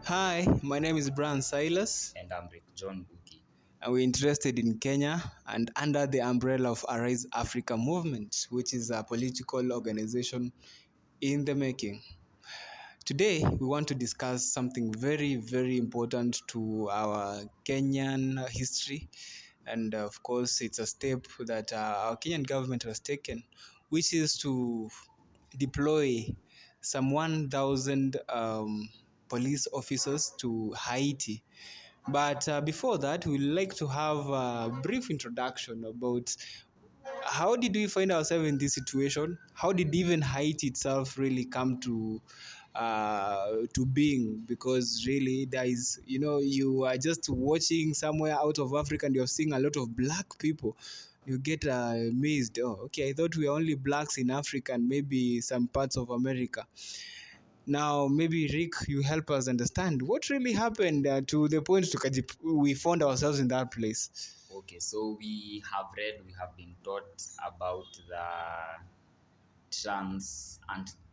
Hi, my name is Brian Silas, And I'm Rick John Buki. and we're interested in Kenya and under the umbrella of Arise Africa Movement, which is a political organization in the making. Today, we want to discuss something very, very important to our Kenyan history. And of course, it's a step that our Kenyan government has taken, which is to deploy some 1,000 police officers to Haiti. But before that, we'd like to have a brief introduction about how did we find ourselves in this situation? How did even Haiti itself really come to being? Because really, there is, you are just watching somewhere out of Africa and you're seeing a lot of black people. You get amazed. Oh, okay, I thought we are only blacks in Africa and maybe some parts of America. Now, maybe Rick, you help us understand what really happened to the point we found ourselves in that place. Okay, so we have been taught about the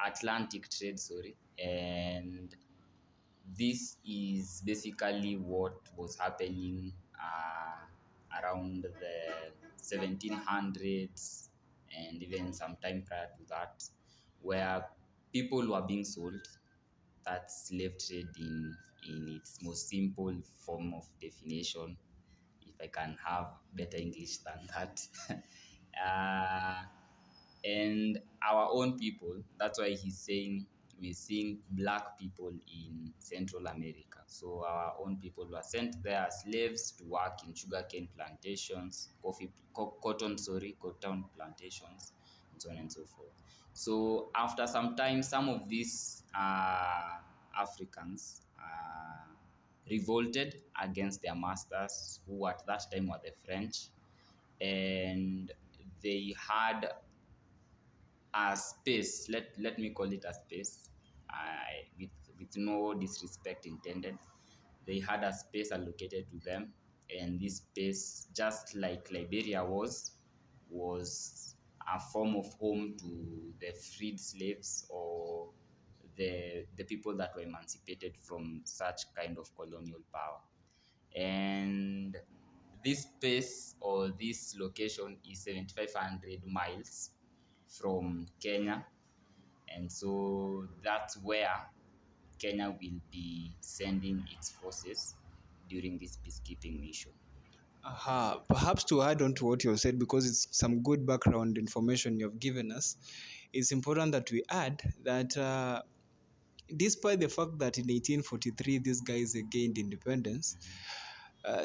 Atlantic trade, and this is basically what was happening around the 1700s and even some time prior to that, where people were being sold. That's slave trade in its most simple form of definition, if I can have better English than that. uh, and our own people, that's why he's saying we're seeing black people in Central America. So our own people were sent there as slaves to work in sugarcane plantations, cotton plantations, and so on and so forth. So after some time, some of these Africans revolted against their masters, who at that time were the French, and they had a space. Let me call it a space. With no disrespect intended. They had a space allocated to them, and this space, just like Liberia was a form of home to the freed slaves or the people that were emancipated from such kind of colonial power. And this space or this location is 7,500 miles from Kenya, and so that's where Kenya will be sending its forces during this peacekeeping mission. Aha, perhaps to add on to what you have said, because it's some good background information you've given us, it's important that we add that despite the fact that in 1843 these guys gained independence,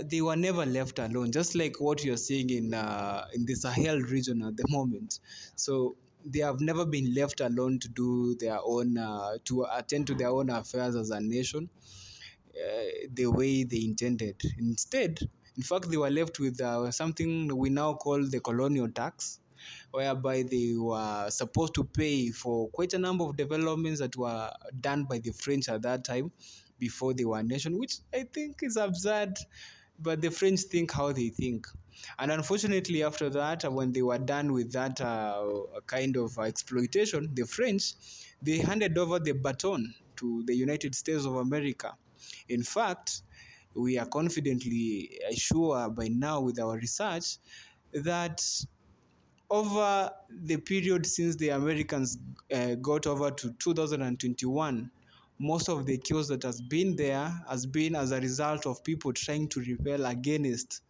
they were never left alone, just like what you're seeing in the Sahel region at the moment. So they have never been left alone to do their own, to attend to their own affairs as a nation the way they intended. Instead, in fact, they were left with something we now call the colonial tax, whereby they were supposed to pay for quite a number of developments that were done by the French at that time before they were a nation, which I think is absurd. But the French think how they think. And unfortunately, after that, when they were done with that kind of exploitation, the French, they handed over the baton to the United States of America. In fact, we are confidently sure by now with our research that over the period since the Americans got over to 2021, most of the chaos that has been there has been as a result of people trying to rebel against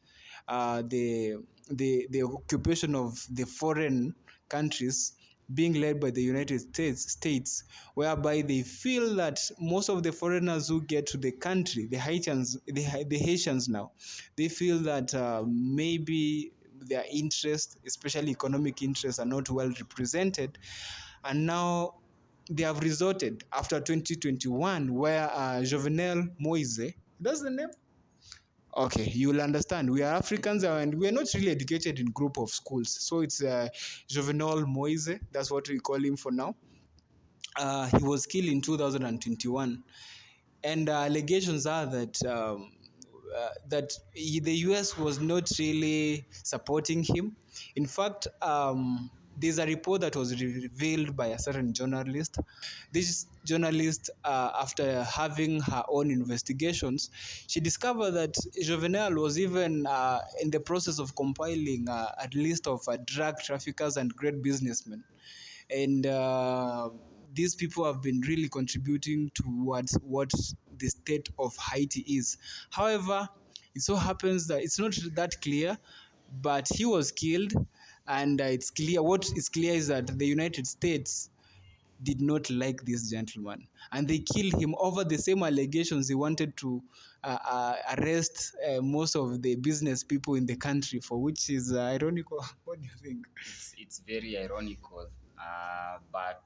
the occupation of the foreign countries being led by the United States, whereby they feel that most of the foreigners who get to the country, the Haitians now, they feel that maybe their interests, especially economic interests, are not well represented. And now they have resorted after 2021, where Jovenel Moise, that's the name? Okay, you will understand. We are Africans and we are not really educated in group of schools. So it's Jovenel Moise, that's what we call him for now. He was killed in 2021. And allegations are that the US was not really supporting him. In fact, there's a report that was revealed by a certain journalist. This journalist, after having her own investigations, she discovered that Jovenel was even in the process of compiling a list of drug traffickers and great businessmen. And these people have been really contributing towards what the state of Haiti is. However, it so happens that it's not that clear, but he was killed, and it's clear. What is clear is that the United States did not like this gentleman, and they killed him over the same allegations. They wanted to arrest most of the business people in the country, for which is ironical. What do you think? It's very ironical, but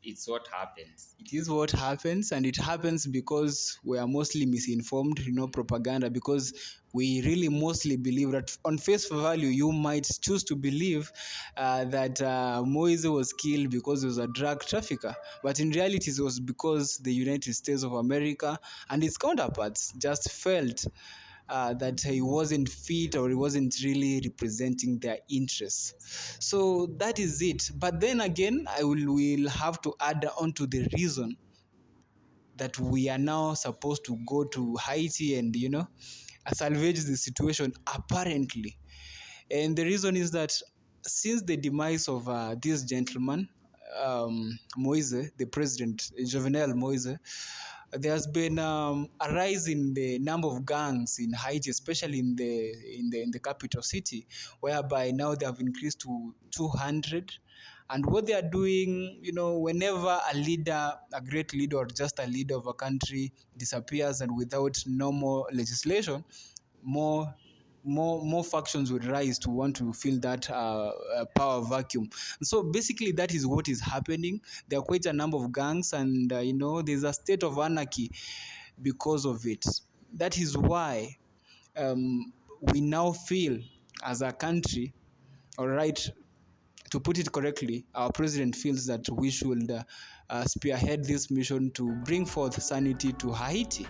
it's what happens. It is what happens, and it happens because we are mostly misinformed, propaganda, because we really mostly believe that on face value, you might choose to believe that Moise was killed because he was a drug trafficker. But in reality, it was because the United States of America and its counterparts just felt that he wasn't fit, or he wasn't really representing their interests. So that is it. But then again, I will have to add on to the reason that we are now supposed to go to Haiti and, salvage the situation, apparently. And the reason is that since the demise of this gentleman, Moise, the president, Jovenel Moise, there has been a rise in the number of gangs in Haiti, especially in the capital city, whereby now they have increased to 200. And what they are doing, whenever a leader, a great leader, or just a leader of a country disappears and without normal legislation, more more factions would rise to want to fill that power vacuum. So basically, that is what is happening. There are quite a number of gangs, and there's a state of anarchy because of it. That is why we now feel, as a country, all right, to put it correctly, our president feels that we should spearhead this mission to bring forth sanity to Haiti.